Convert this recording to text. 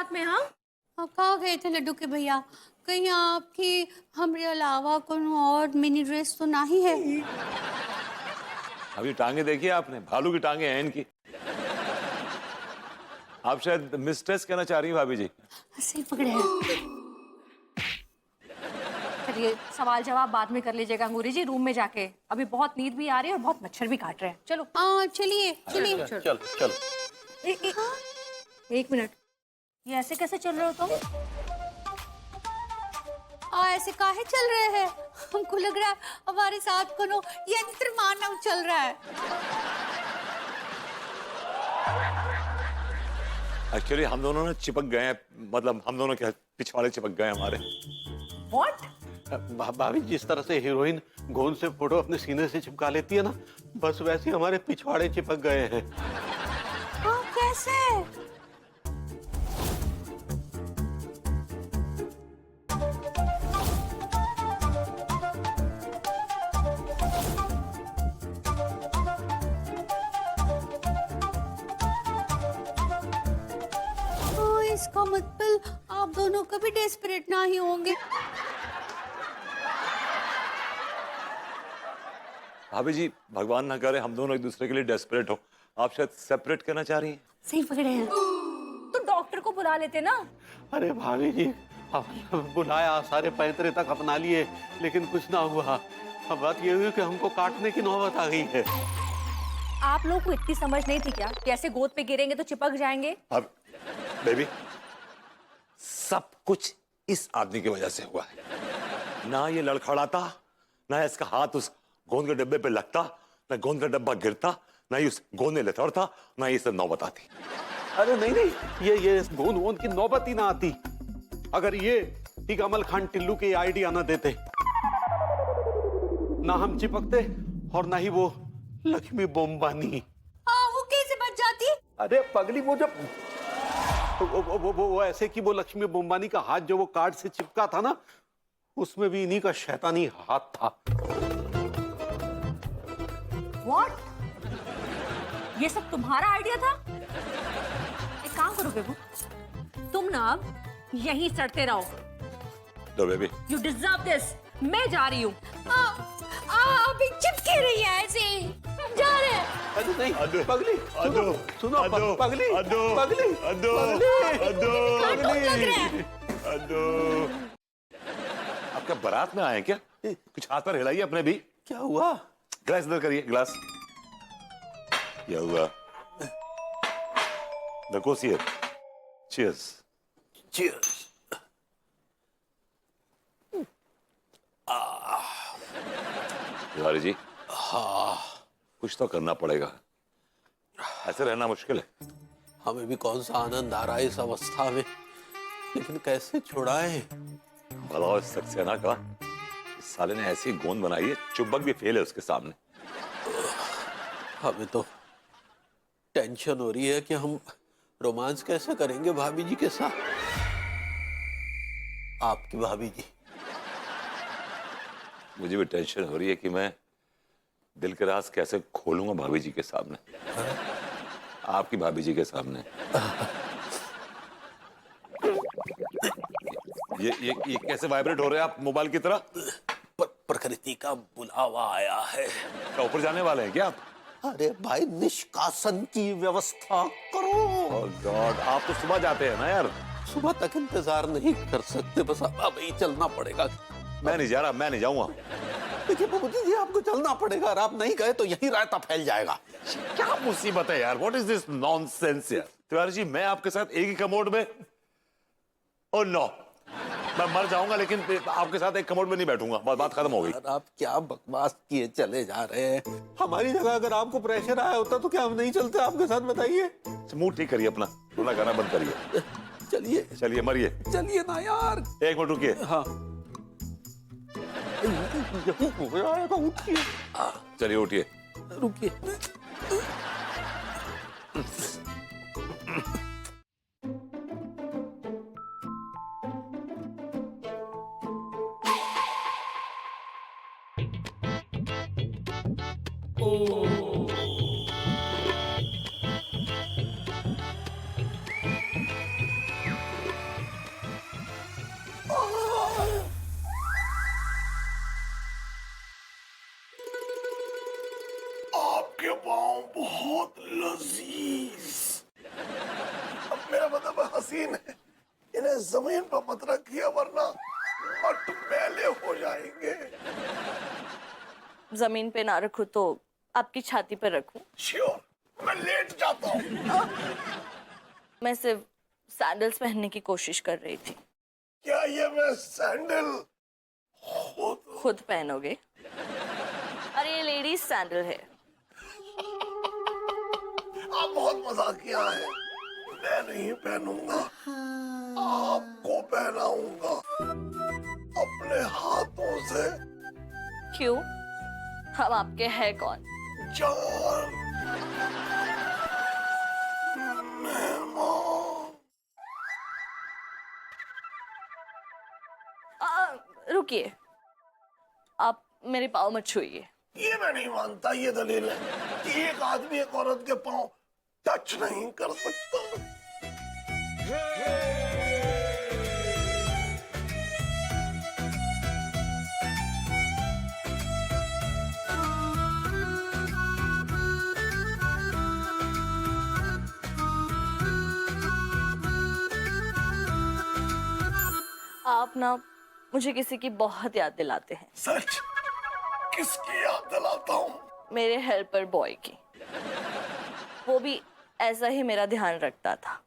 रात में? हाँ, आप कहाँ गए थे लड्डू के भैया? कहीं आपकी हमरे अलावा कोई और मिनी ड्रेस तो नहीं है? अभी टांगे देखिए आपने, भालू की टांगे हैं इनकी। आप शायद मिस्ट्रेस कहना चाह रही हैं भाभी जी। सही पकड़े हैं। चलिए सवाल जवाब बाद में कर लीजिएगा अंगूरी जी, रूम में जाके। अभी बहुत नींद भी आ रही है और बहुत मच्छर भी काट रहे हैं। चलो चलिए चलिए। चल चल। एक मिनट, ये ऐसे कैसे चल रहे हो तुम? ऐसे काहे चल रहे हैं? हमको लग रहा है हमारे साथ कोनो यंत्र मानव चल रहा है। एक्चुअली हम दोनों ने चिपक गए हैं, मतलब हम दोनों के पिछवाड़े चिपक गए हमारे। What? भाभी जिस तरह से हीरोइन गोंद से फोटो अपने सीने से चिपका लेती है ना, बस वैसे ही हमारे पिछवाड़े चिपक गए हैं। कैसे? इसका मतलब आप दोनों कभी डेस्परेट ना ही होंगे। भाभी जी भगवान ना करे हम दोनों एक दूसरे के लिए डेस्परेट हो। आप शायद सेपरेट करना चाह रही हैं। सही पकड़े हैं। तो डॉक्टर को बुला लेते ना। अरे भाभी जी, अब बुलाया, सारे पैंतरे तक अपना लिए, लेकिन कुछ ना हुआ। अब बात ये हुई कि हमको काटने की नौबत आ गई है। आप लोगों को इतनी समझ नहीं थी क्या कि ऐसे गोद पे गिरेंगे तो चिपक जाएंगे? अब बेबी सब कुछ इस आदमी की वजह से हुआ है। ना ये लड़खड़ाता, ना इसका हाथ उस गोंद के डब्बे पे लगता, ना गोंद का डब्बा गिरता, ना ही उस गोंद ने लथड़ता, ना ये सब नौबत आती। अरे नहीं नहीं, ये गोंद वोंद की नौबत ही ना आती अगर ये कमल खान टिल्लू की आइडिया ना देते। ना हम चिपकते और ना ही वो लक्ष्मी बोम्बानी। वो कैसे बच जाती? अरे पगली, वो जब वो ऐसे कि वो लक्ष्मी बोम्बानी का हाथ जो वो कार्ड से चिपका था ना, उसमें भी इन्हीं का शैतानी हाथ था। What? ये सब तुम्हारा आइडिया था? एक काम करो बेबू, तुम ना अब यहीं सड़ते रहो। तो बेबी You deserve this। मैं जा रही हूँ। अभी चिपके रही है ऐसे ही। जा रहे हैं। अरे नहीं अदो, पगली, अदो, सुनो अदो, पगली, अदो, पगली, अदो, अदो, अदो। आप क्या बारात में आए क्या? कुछ हाथ पर हिलाइए अपने भी। क्या हुआ? ग्लास इधर करिए, ग्लास। क्या हुआ? दकोसिए। चीयर्स। Cheers। तिवारी जी, हाँ कुछ तो करना पड़ेगा, ऐसे रहना मुश्किल है। हमें भी कौन सा आनंद आ रहा है इस अवस्था में, लेकिन कैसे छुड़ाएं? भला इस सक्सेना का, इस साले ने ऐसी गोंद बनाई है, चुंबक भी फेल है उसके सामने। हमें तो टेंशन हो रही है कि हम रोमांस कैसे करेंगे भाभी जी के साथ। आपकी भाभी जी। मुझे भी टेंशन हो रही है कि मैं दिल के राज कैसे खोलूंगा भाभी जी के सामने, आपकी भाभी जी के सामने। ये कैसे वाइब्रेट हो रहे हैं आप मोबाइल की तरह? प्रकृति का बुलावा आया है। क्या ऊपर जाने वाले हैं क्या आप? अरे भाई, निष्कासन की व्यवस्था करो। ओह गॉड, आप तो सुबह जाते हैं ना यार। सुबह तक इंतजार नहीं कर सकते, बस अब ही चलना पड़ेगा। मैं नहीं जा रहा, मैं नहीं जाऊंगा। देखिए बाबूजी जी, आपको चलना पड़ेगा, और आप नहीं गए तो यही रायता फैल जाएगा। क्या मुसीबत है यार? व्हाट इज दिस नॉनसेंस यार? तिवारी जी, मैं आपके साथ एक ही कमोड में, ओह नो, मैं मर जाऊंगा लेकिन आपके साथ एक कमोड में नहीं बैठूंगा। बात खत्म हो गई। आप क्या बकवास किए चले जा रहे हैं? हमारी जगह अगर आपको प्रेशर आया होता तो क्या हम नहीं चलते आपके साथ? बताइए। मुंह ठीक करिए अपना, रोना गाना बंद करिए। चलिए चलिए मरिए। चलिए ना यार। एक मिनट रुकिए। हाँ, यही हो गया है, उठिए। चलिए उठिए। रुकिए। आपके पाँव बहुत लजीज। अब मेरा मतलब हसीन है, इन्हें जमीन पर मत रखिए वरना मट मैले हो जाएंगे। जमीन पे ना रखूं तो आपकी छाती पर रखूं? श्योर, मैं लेट जाता हूँ। मैं सिर्फ सैंडल्स पहनने की कोशिश कर रही थी। क्या ये मैं सैंडल खुद पहनोगे? अरे ये लेडीज सैंडल है। आप बहुत मजाकिया है। मैं नहीं पहनूंगा, आपको पहनाऊंगा अपने हाथों से। क्यों? हम आपके हैं कौन? जान, रुकिए, आप मेरे पाँव मत छूइए। ये मैं नहीं मानता। ये दलील है कि एक आदमी एक औरत के पाँव टच नहीं कर सकता। आप ना मुझे किसी की बहुत याद दिलाते हैं। सच? किसकी याद दिलाता हूँ? मेरे हेल्पर बॉय की। वो भी ऐसा ही मेरा ध्यान रखता था।